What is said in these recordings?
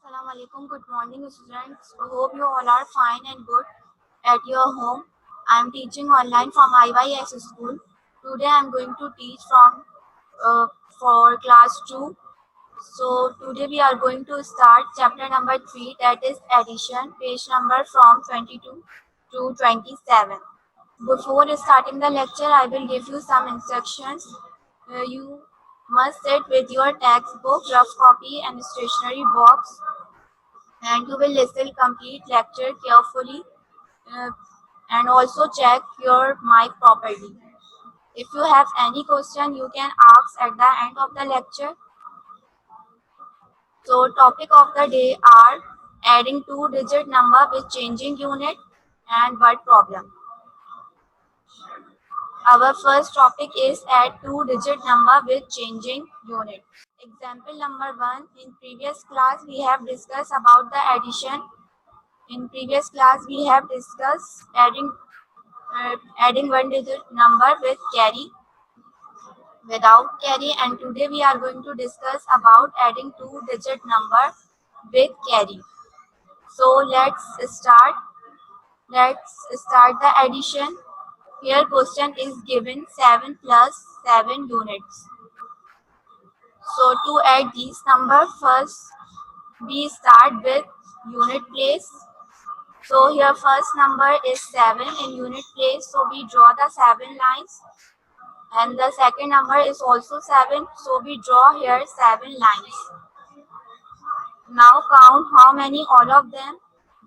Assalamu alaikum. Good morning, students. Hope you all are fine and good at your home. I am teaching online from IYS school. Today I am going to teach from for class 2. So today we are going to start chapter number 3, that is addition, page number from 22 to 27. Before starting the lecture, I will give you some instructions. You must sit with your textbook, rough copy and stationery box, and you will listen complete lecture carefully, uh, and also check your mic properly. If you have any question, you can ask at the end of the lecture. So topic of the day are adding two-digit number with changing unit and word problem. Our first topic is add two-digit number with changing unit. Example number 1. In previous class we have discussed about the addition. In previous class we have discussed adding one digit number with carry, without carry, and today we are going to discuss about adding two digit number with carry. So let's start the addition. Here question is given 7 plus 7 units. So to add these numbers, first we start with unit place. So here first number is 7 in unit place, so we draw the 7 lines, and the second number is also 7, so we draw here 7 lines. Now count how many all of them.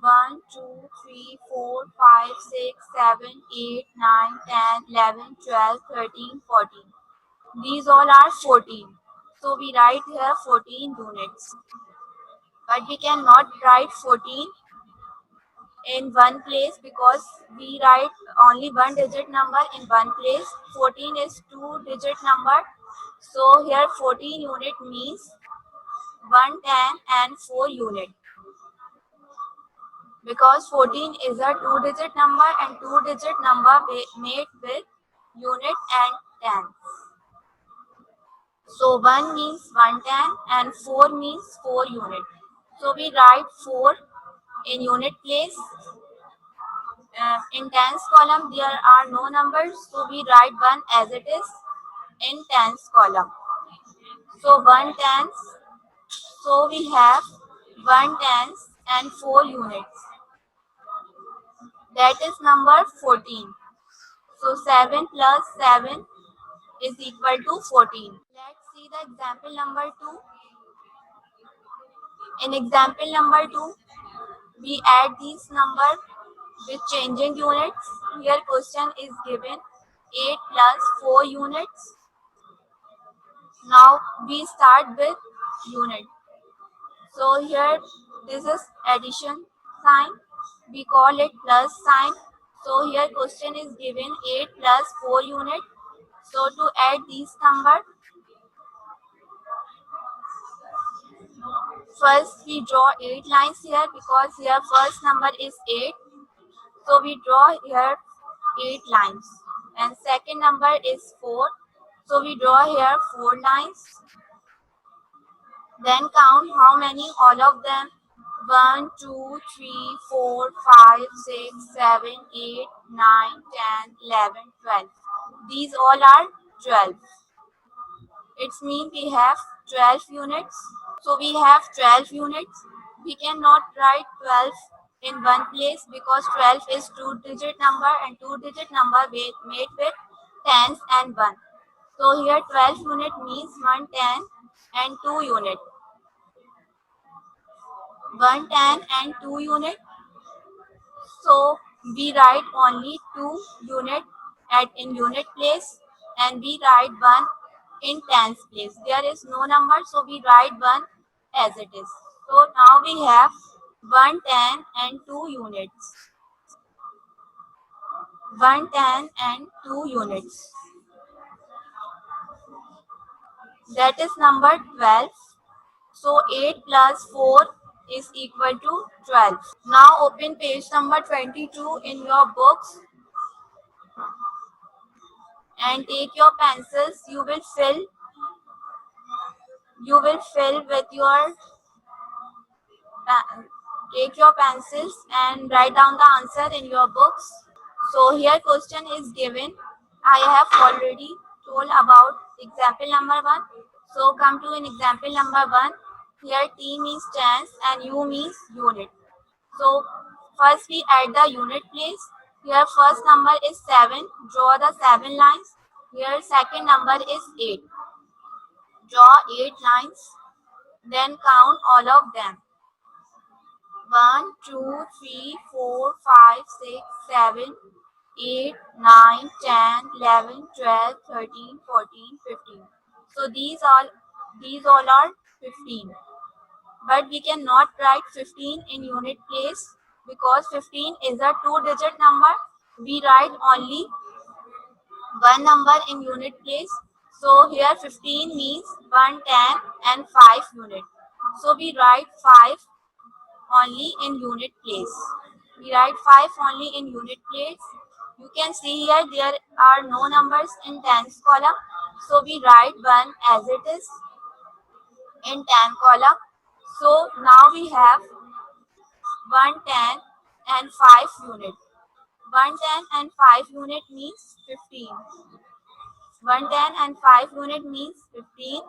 1, 2, 3, 4, 5, 6, 7, 8, 9, 10, 11, 12, 13, 14. These all are 14. So we write here 14 units. But we cannot write 14 in one place because we write only one digit number in one place. 14 is two digit number. So here 14 unit means 110 and 4 unit. Because 14 is a two digit number and two digit number made with unit and 10. So 1 means 110 and 4 means 4 unit. So we write 4 in unit place. In tens column there are no numbers, so we write 1 as it is in tens column. So 1 tens, so we have 1 tens and 4 units. That is number 14. So 7 plus 7 is equal to 14. Let's see the example number 2. In example number 2, we add these numbers with changing units. Here question is given 8 plus 4 units. Now we start with unit. So here this is addition sign. We call it plus sign. So here question is given 8 plus 4 unit. So to add these numbers, first we draw 8 lines here because here first number is 8. So we draw here 8 lines. And second number is 4. So we draw here 4 lines. Then count how many all of them. 1, 2, 3, 4, 5, 6, 7, 8, 9, 10, 11, 12. These all are 12. It means we have 12 units. So we have 12 units. We cannot write 12 in one place because 12 is two-digit number and two-digit number made with tens and 1. So here 12 unit means 110 and 2 unit. 110 and 2 unit. So we write only 2 unit in unit place, and we write 1 in tens place. There is no number, so we write 1 as it is. So now we have 110 and 2 units. 110 and 2 units. That is number 12. So 8 plus 4 is equal to 12. Now open page number 22 in your books and take your pencils. You will fill with your take your pencils and write down the answer in your books. So here question is given. I have already told about example number 1. So come to an example number 1. Here T means tens and U means unit. So first we add the unit place. Here first number is 7. Draw the 7 lines. Here second number is 8. Draw 8 lines. Then count all of them. 1, 2, 3, 4, 5, 6, 7, 8, 9, 10, 11, 12, 13, 14, 15. So these all are 15. But we cannot write 15 in unit place because 15 is a two-digit number. We write only one number in unit place. So here 15 means 1, 10 and 5 unit. So we write 5 only in unit place. We write 5 only in unit place. You can see here there are no numbers in tens column. So we write 1 as it is in 10 column. So now we have 110 and 5 unit. 110 and 5 unit means 15. 110 and 5 unit means 15.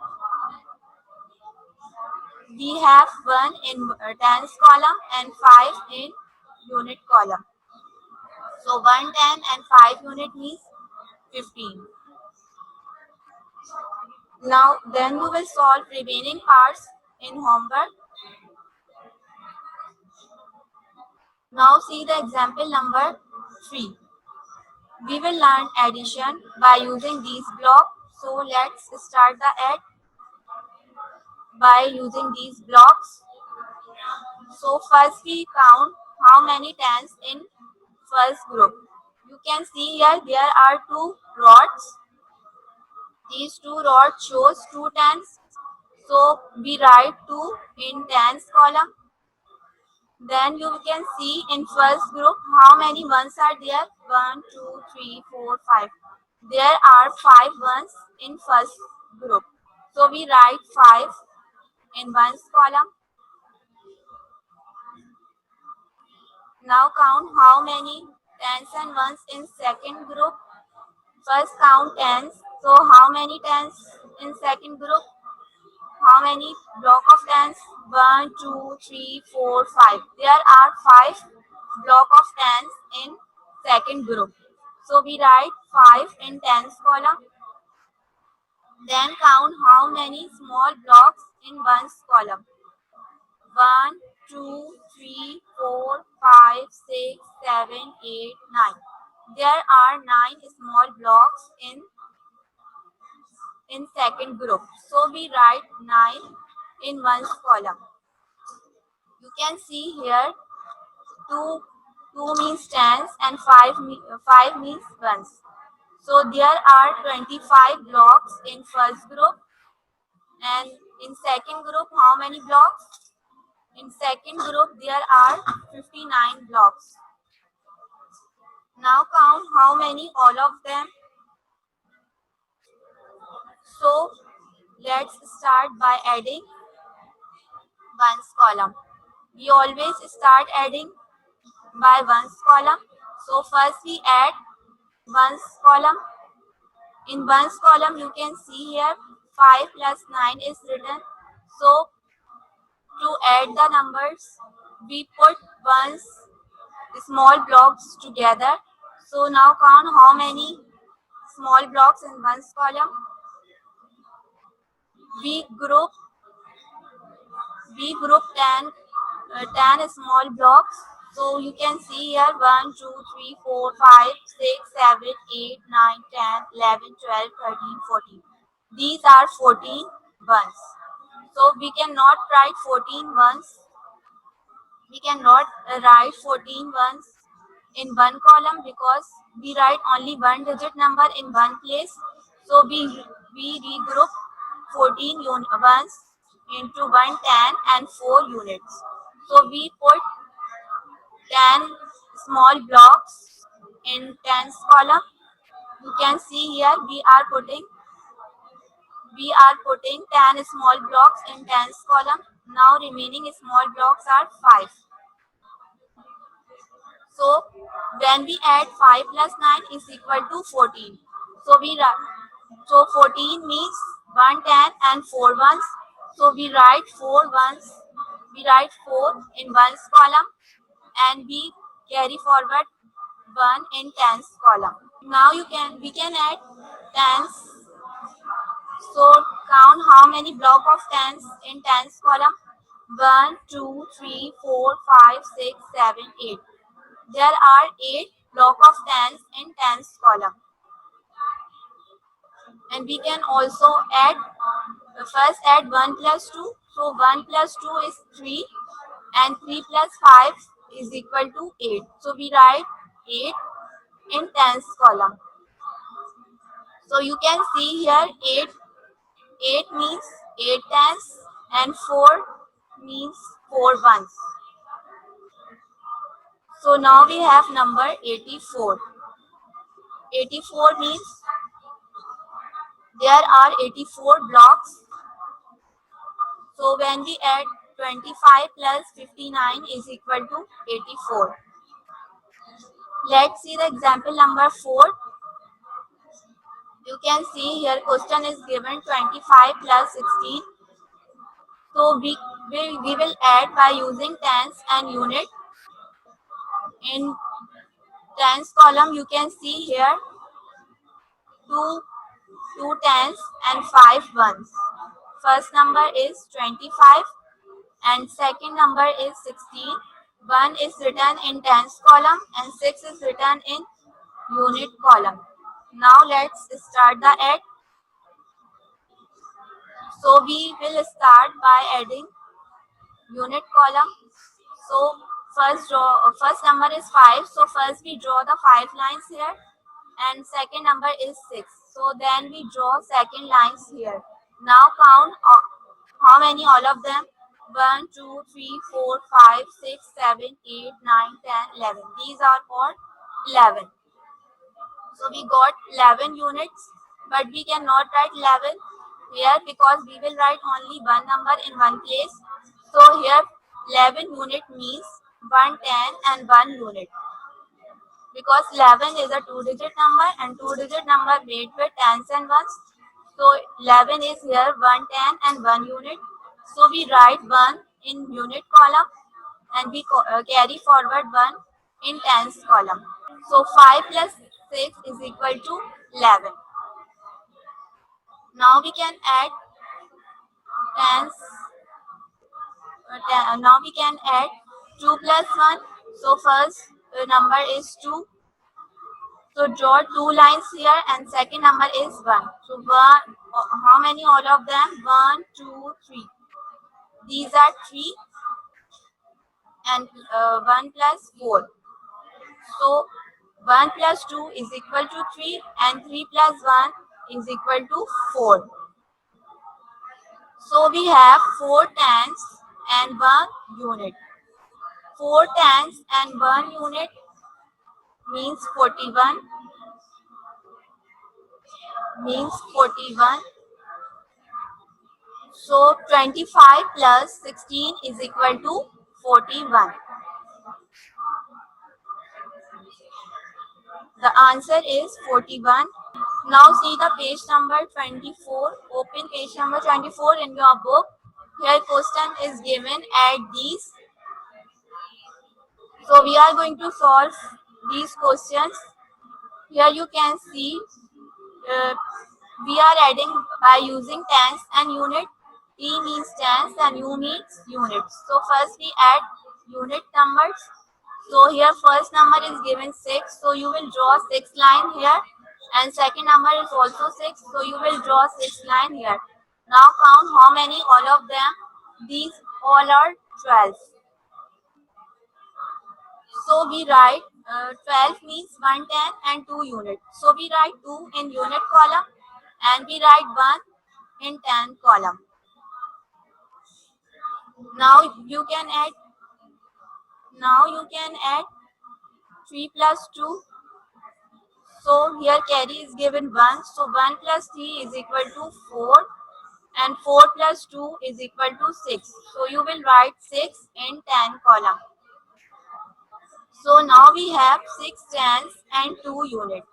We have 1 in tens column and 5 in unit column. So 110 and 5 unit means 15. Now then we will solve remaining parts in homework. Now see the example number 3. We will learn addition by using these blocks. So let's start the add by using these blocks. So first we count how many tens in first group. You can see here there are two rods. These two rods shows two tens. So we write 2 in tens column. Then you can see in first group how many ones are there. 1, 2, 3, 4, 5. There are 5 ones in first group. So we write 5 in ones column. Now count how many tens and ones in second group. First count tens. So how many tens in second group? How many block of tens? 1, 2, 3, 4, 5. There are 5 block of tens in second group. So we write 5 in tens column. Then count how many small blocks in ones column. 1, 2, 3, 4, 5, 6, 7, 8, 9. There are 9 small blocks in second group. So we write 9 in ones column. You can see here 2 means tens and 5 means ones. So there are 25 blocks in first group, and in second group how many blocks? In second group there are 59 blocks. Now count how many all of them. So let's start by adding ones column. We always start adding by ones column. So first we add ones column. In ones column you can see here 5 plus 9 is written. So to add the numbers we put ones small blocks together. So now count how many small blocks in ones column. We group 10 small blocks. So you can see here 1, 2, 3, 4, 5, 6, 7, 8, 9, 10, 11, 12, 13, 14. These are 14 ones. So we cannot write 14 ones. We cannot write 14 ones in one column because we write only one digit number in one place. So we regroup 14 ones into 1, 10 and 4 units. So we put 10 small blocks in tens column. You can see here we are putting 10 small blocks in tens column. Now remaining small blocks are 5. So when we add 5 plus 9 is equal to 14. So 14 means 1 10 and 4 ones. So we write 4 ones. We write 4 in ones column and we carry forward 1 in tens column. Now we can add tens. So count how many block of tens in tens column. 1, 2, 3, 4, 5, 6, 7, 8. There are 8 block of tens in tens column. And we can also add, first add 1 plus 2. So 1 plus 2 is 3 and 3 plus 5 is equal to 8. So we write 8 in tens column. So you can see here 8 means 8 tens and 4 means 4 ones. So now we have number 84. 84 means there are 84 blocks. So when we add 25 plus 59 is equal to 84. Let's see the example number 4. You can see here question is given 25 plus 16. So we will add by using tens and unit. In tens column you can see here 2 tens and 5 ones. First number is 25 and second number is 16. 1 is written in tens column and 6 is written in unit column. Now let's start the add. So we will start by adding unit column. So first number is 5. So first we draw the 5 lines here and second number is 6. So then we draw second lines here. Now count how many all of them. 1, 2, 3, 4, 5, 6, 7, 8, 9, 10, 11. These are all 11. So we got 11 units, but we cannot write 11 here because we will write only one number in one place. So here 11 unit means 1 10 and 1 unit. Because 11 is a 2-digit number and 2-digit number made with tens and ones. So 11 is here 1 10 and 1 unit. So we write 1 in unit column and we carry forward 1 in tens column. So 5 plus 6 is equal to 11. Now we can add tens. Now we can add 2 plus 1. So first number is 2. So draw 2 lines here and second number is 1. So 1, how many all of them? 1, 2, 3. These are 3 and 1 plus 4. So 1 plus 2 is equal to 3 and 3 plus 1 is equal to 4. So we have 4 tens and 1 unit. 4 tens and 1 unit means 41. So 25 plus 16 is equal to 41. The answer is 41. Now see the page number 24. Open page number 24 in your book. Here question is given, add these. So we are going to solve these questions. Here you can see we are adding by using tens and unit. T means tens and U means units. So first we add unit numbers. So here first number is given 6. So you will draw 6 line here. And second number is also 6. So you will draw 6 line here. Now count how many all of them. These all are 12. So we write 12 means 1 10 and 2 units. So we write 2 in unit column and we write 1 in 10 column. Now you can add 3 plus 2. So here carry is given 1. So 1 plus 3 is equal to 4 and 4 plus 2 is equal to 6. So you will write 6 in 10 column. So now we have 6 tens and 2 unit.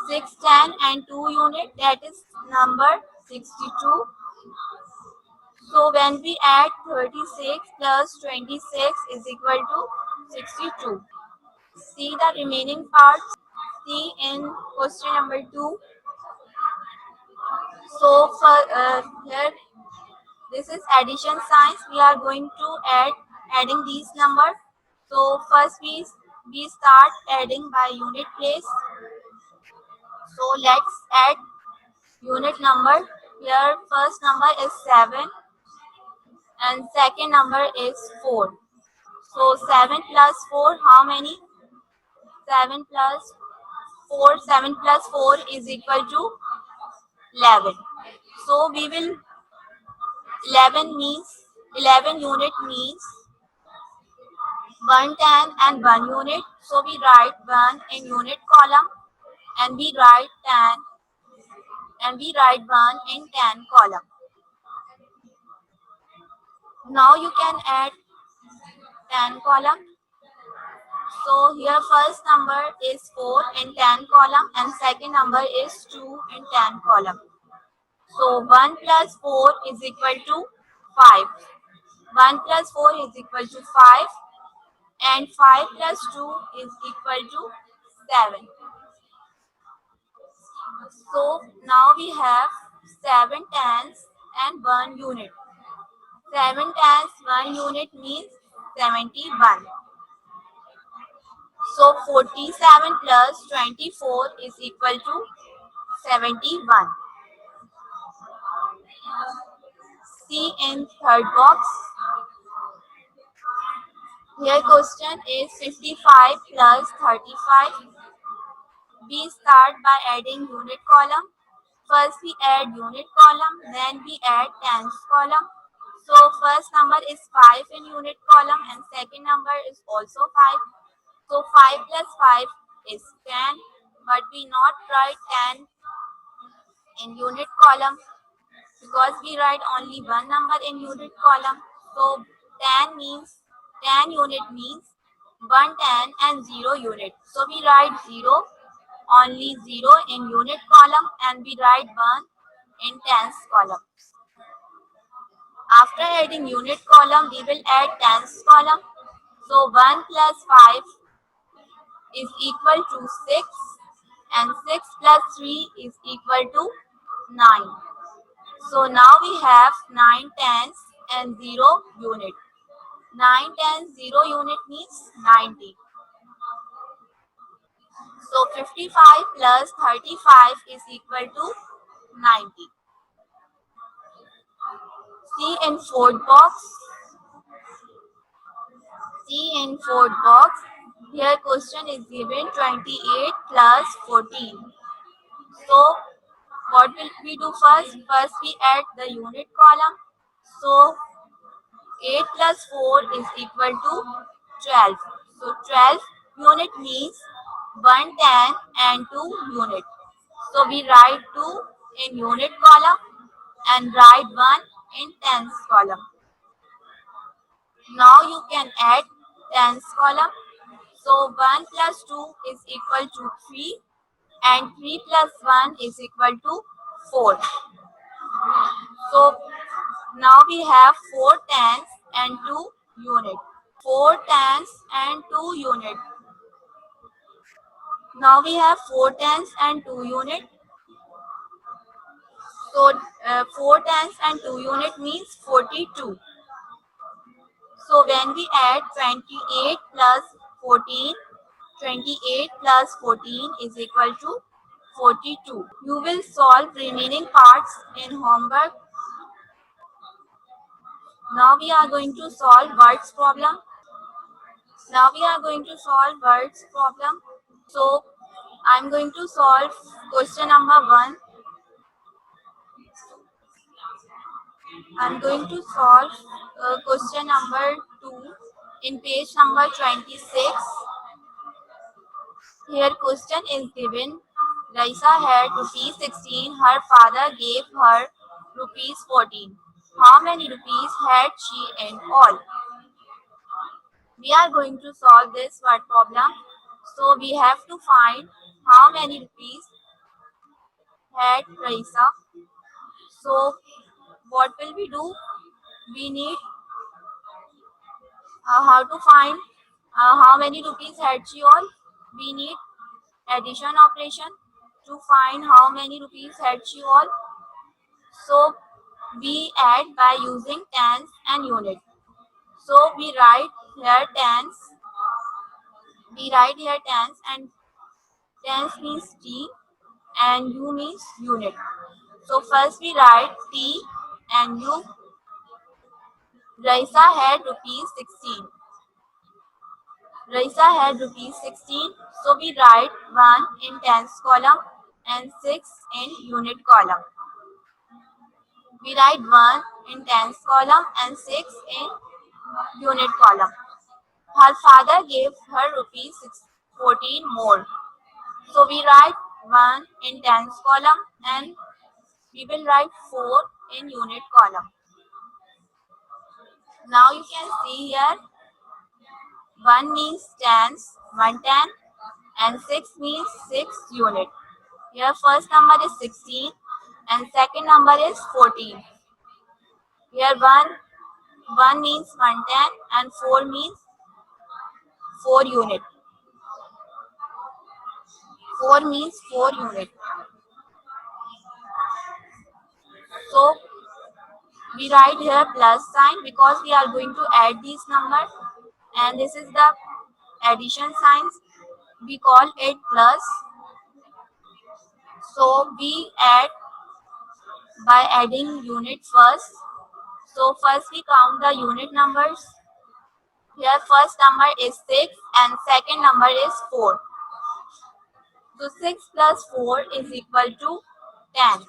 6 10 and 2 unit, that is number 62. So when we add 36 plus 26 is equal to 62. See the remaining parts. See in question number 2. So for here, this is addition signs. We are going to adding these numbers. So first we start adding by unit place. So let's add unit number. Here first number is 7 and second number is 4. So 7 plus 4, how many? 7 plus 4, 7 plus 4 is equal to 11. So we will 11 unit means 1 10 and 1 unit. So we write 1 in unit column and we write 10 and we write 1 in 10 column. Now you can add 10 column. So here first number is 4 in 10 column and second number is 2 in 10 column. So 1 plus 4 is equal to 5. 1 plus 4 is equal to 5 and 5 plus 2 is equal to 7. So now we have 7 tens and 1 unit. 7 tens 1 unit means 71. So 47 plus 24 is equal to 71. See in third box. Here question is 55 plus 35. We start by adding unit column. First we add unit column, then we add tens column. So first number is 5 in unit column and second number is also 5. So 5 plus 5 is 10, but we not write 10 in unit column because we write only one number in unit column. So 10 unit means 1 10 and 0 unit. So we write 0, only 0 in unit column and we write 1 in tens column. After adding unit column, we will add tens column. So 1 plus 5 is equal to 6 and 6 plus 3 is equal to 9. So now we have 9 tens and 0 unit. 9 tens 0 unit means 90. So 55 plus 35 is equal to 90. See in fourth box. See in fourth box. Here question is given 28 plus 14. So what will we do first? First we add the unit column. So 8 plus 4 is equal to 12. So 12 unit means 1 10 and 2 unit. So we write 2 in unit column and write 1 in tens column. Now you can add tens column. So 1 plus 2 is equal to 3 and 3 plus 1 is equal to 4. So now we have 4 tens and 2 unit. 4 tens and 2 unit. Now we have 4 tens and 2 unit. So 4 tens and 2 unit means 42. So when we add 28 plus 14, 28 plus 14 is equal to 42. You will solve remaining parts in homework. Now we are going to solve words problem. Now we are going to solve words problem. So I'm going to solve question number 1. I'm going to solve question number 2 in page number 26. Here question is given. Raisa had rupees 16. Her father gave her rupees 14. How many rupees had she in all? We are going to solve this word problem. So we have to find how many rupees had Raisa. So what will we do? We need how to find how many rupees had she all. We need addition operation to find how many rupees had she all. So we add by using tens and unit. So we write here tens. We write here tens, and tens means T and U means unit. So first we write T and U. Raisa had rupees 16. Raisa had rupees 16. So we write 1 in tens column and 6 in unit column. We write 1 in tens column and 6 in unit column. Her father gave her rupees 14 more. So we write 1 in tens column and we will write 4 in unit column. Now you can see here 1 means tens, 110, and 6 means 6 unit. Here first number is 16 and second number is 14. Here 1 means 110 and 4 means 4 unit. 4 means 4 unit. So we write here plus sign because we are going to add these numbers, and this is the addition signs. We call it plus. So we add by adding unit first. So first we count the unit numbers. Here first number is 6 and second number is 4. So 6 plus 4 is equal to 10.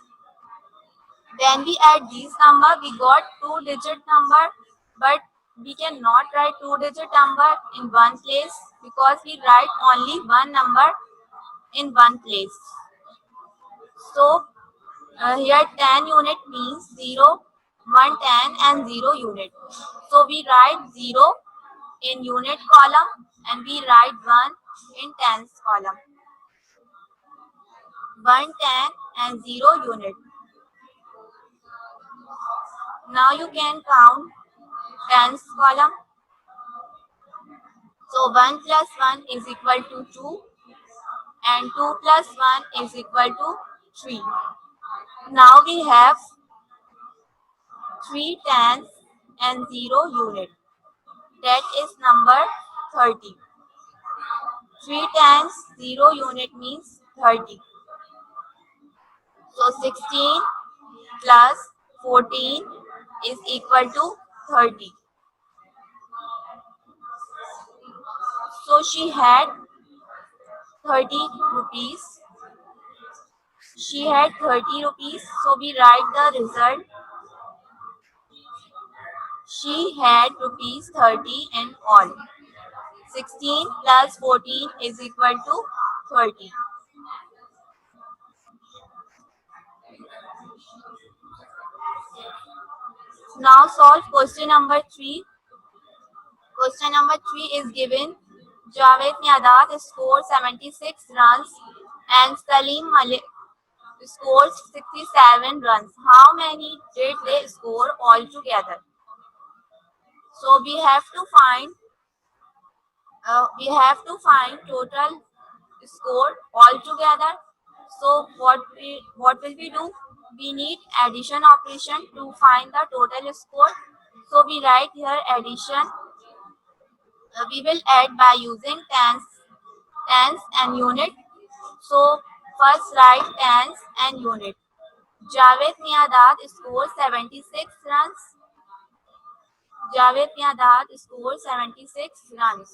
When we add these number, we got 2-digit number, but we cannot write 2-digit number in one place because we write only one number in one place. So here 10 unit means 0, 110 and 0 unit. So we write 0 in unit column and we write 1 in tens column. 110 and 0 unit. Now you can count tens column. So 1 plus 1 is equal to 2 and 2 plus 1 is equal to 3. Now we have 3 tens and 0 unit. That is number 30. 3 tens 0 unit means 30. So 16 plus 14 is equal to 30. So she had 30 rupees. She had 30 rupees. So we write the result. She had rupees 30 in all. 16 plus 14 is equal to 30. Now solve question number 3. Question number 3 is given. Javed Miadad scored 76 runs and Salim Malik scores 67 runs. How many did they score altogether? So we have to find total score altogether. So what will we do? We need addition operation to find the total score. So we write here addition. We will add by using tens and unit. So first write tens and unit. Javed Miadad scored 76 runs. Javed Miadad scored 76 runs.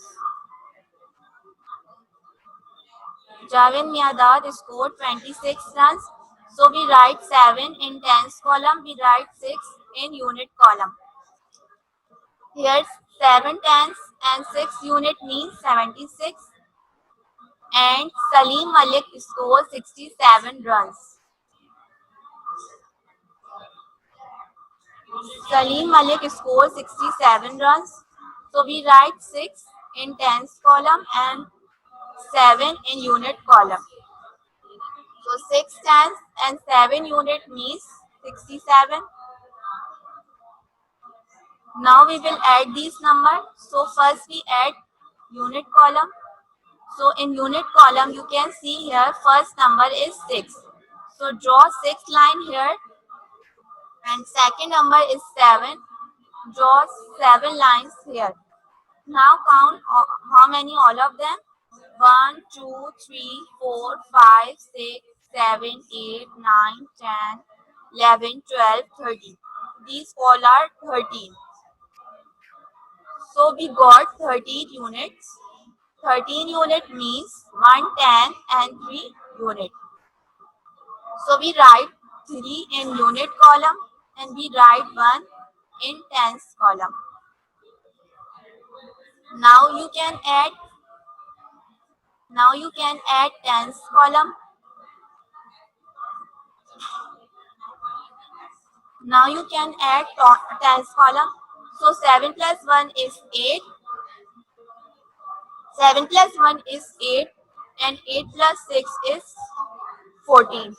Javed Miadad scored 26 runs. So we write 7 in tens column. We write 6 in unit column. Here 7 tens and 6 unit means 76. And Salim Malik scored 67 runs. Salim Malik scored 67 runs. So we write 6 in tens column and 7 in unit column. So 6 tens and 7 unit means 67. Now we will add these numbers. So first we add unit column. So in unit column you can see here first number is 6. So draw 6 line here and second number is 7. Draw 7 lines here. Now count how many all of them. 1, 2, 3, 4, 5, 6, 7, 8, 9, 10, 11, 12, 13. These all are 13. So we got 13 units. 13 unit means 1 10 and 3 unit. So we write 3 in unit column and we write 1 in tens column. Now you can add tens column. Now you can add tens column. So 7 plus 1 is 8. 7 plus 1 is 8 and 8 plus 6 is 14.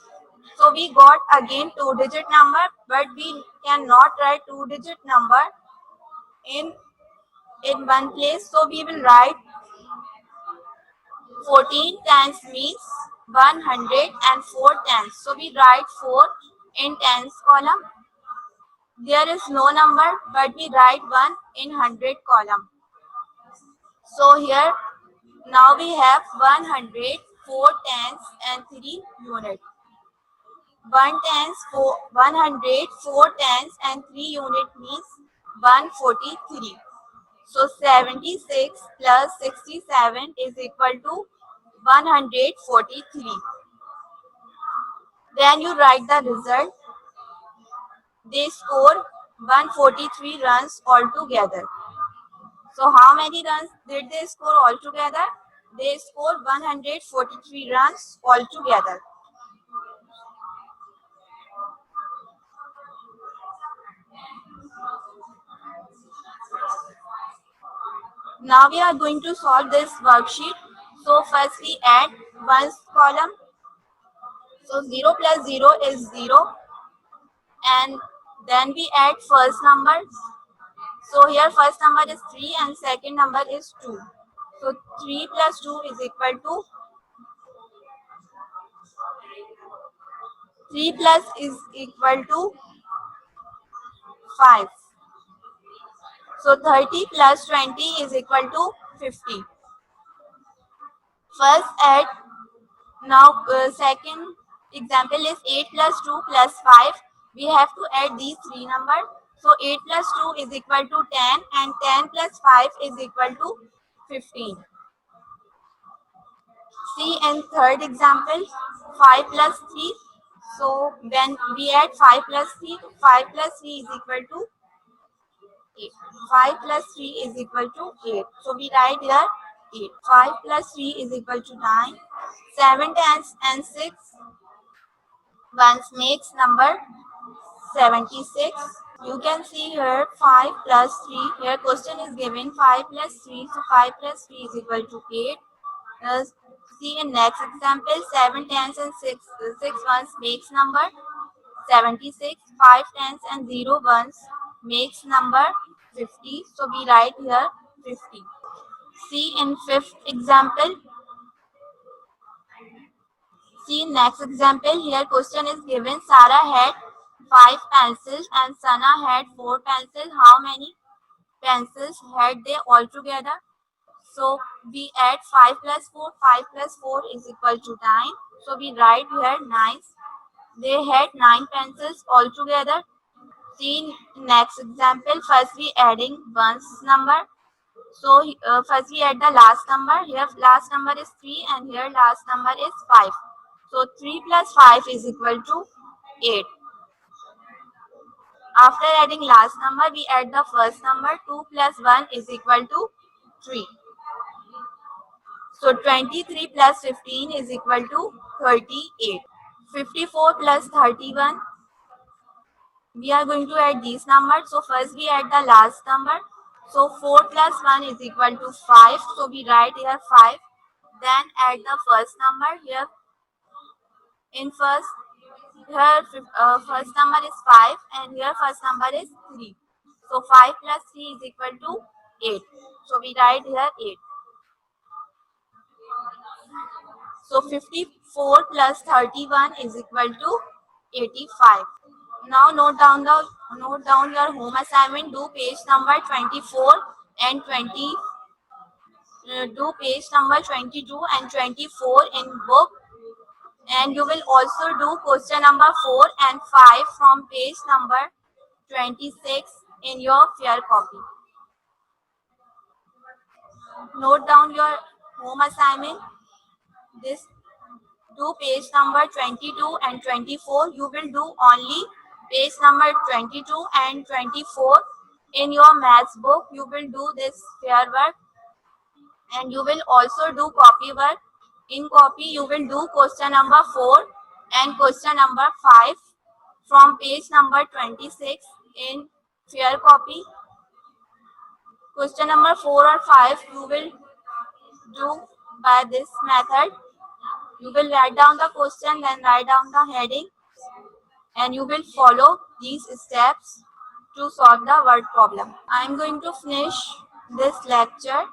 So we got again 2-digit number, but we cannot write 2-digit number in one place. So we will write 14 tens means 104 tens. So we write 4 in tens column. There is no number, but we write 1 in 100 column. So here now we have 104 tens and 3 units. 100, 4 tens and 3 unit means 143. So 76 plus 67 is equal to 143. Then you write the result. They score 143 runs altogether. So how many runs did they score altogether? They scored 143 runs altogether. Now we are going to solve this worksheet. So first we add ones column. So 0 plus 0 is 0. And then we add first numbers. So here first number is 3 and second number is 2. So 3 plus 2 is equal to 3 plus is equal to 5. So 30 plus 20 is equal to 50. First add. Now second example is 8 plus 2 plus 5. We have to add these three numbers. So 8 plus 2 is equal to 10 and 10 plus 5 is equal to 15. See in third example 5 plus 3. So when we add 5 plus 3, 5 plus 3 is equal to 8. 5 plus 3 is equal to 8. So we write here 8. 5 plus 3 is equal to 9. 7 tens and 6 ones makes number 76. You can see here 5 plus 3. Here question is given 5 plus 3. So 5 plus 3 is equal to 8. See in next example 7 tens and 6 ones makes number 76. 5 tens and 0 ones makes number 50. So we write here 50. See in fifth example. See next example. Here question is given. Sarah had 5 pencils and Sana had 4 pencils. How many pencils had they altogether? So we add 5 plus 4. 5 plus 4 is equal to 9. So we write here 9. They had 9 pencils altogether. See next example. First we adding ones number. So first we add the last number. Here last number is 3 and here last number is 5. So 3 plus 5 is equal to 8. After adding last number, we add the first number. 2 plus 1 is equal to 3. So 23 plus 15 is equal to 38. 54 plus 31 we are going to add these numbers. So first we add the last number. So 4 plus 1 is equal to 5. So we write here 5. Then add the first number here. In first, here first number is 5 and here first number is 3. So 5 plus 3 is equal to 8. So we write here 8. So 54 plus 31 is equal to 85. Now note down your home assignment. Do page number 24 and 20. Do page number 22 and 24 in book, and you will also do question number 4 and 5 from page number 26 in your fair copy. Note down your home assignment. This do page number 22 and 24. You will do only page number 22 and 24 in your maths book. You will do this fair work and you will also do copy work. In copy, you will do question number 4 and question number 5 from page number 26 in fair copy. Question number 4 or 5 you will do by this method. You will write down the question, then write down the heading, and you will follow these steps to solve the word problem. I am going to finish this lecture.